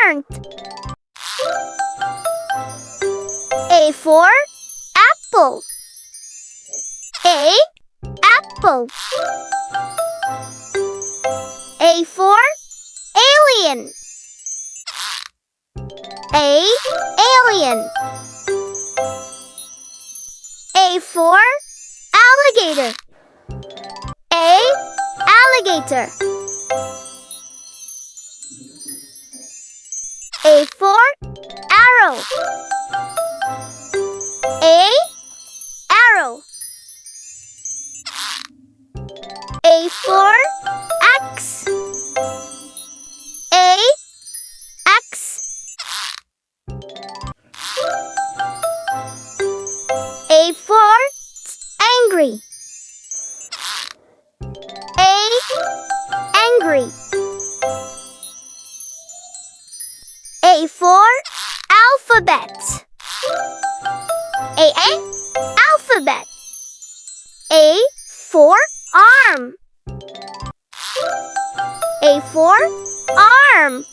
aren't. A for apple. Apple. A for alien. Alien. A for alligator. Alligator. A for arrow. Arrow. A for axe. Axe. A for angry. Angry. A for alphabet. Alphabet. A for arm. A for arm.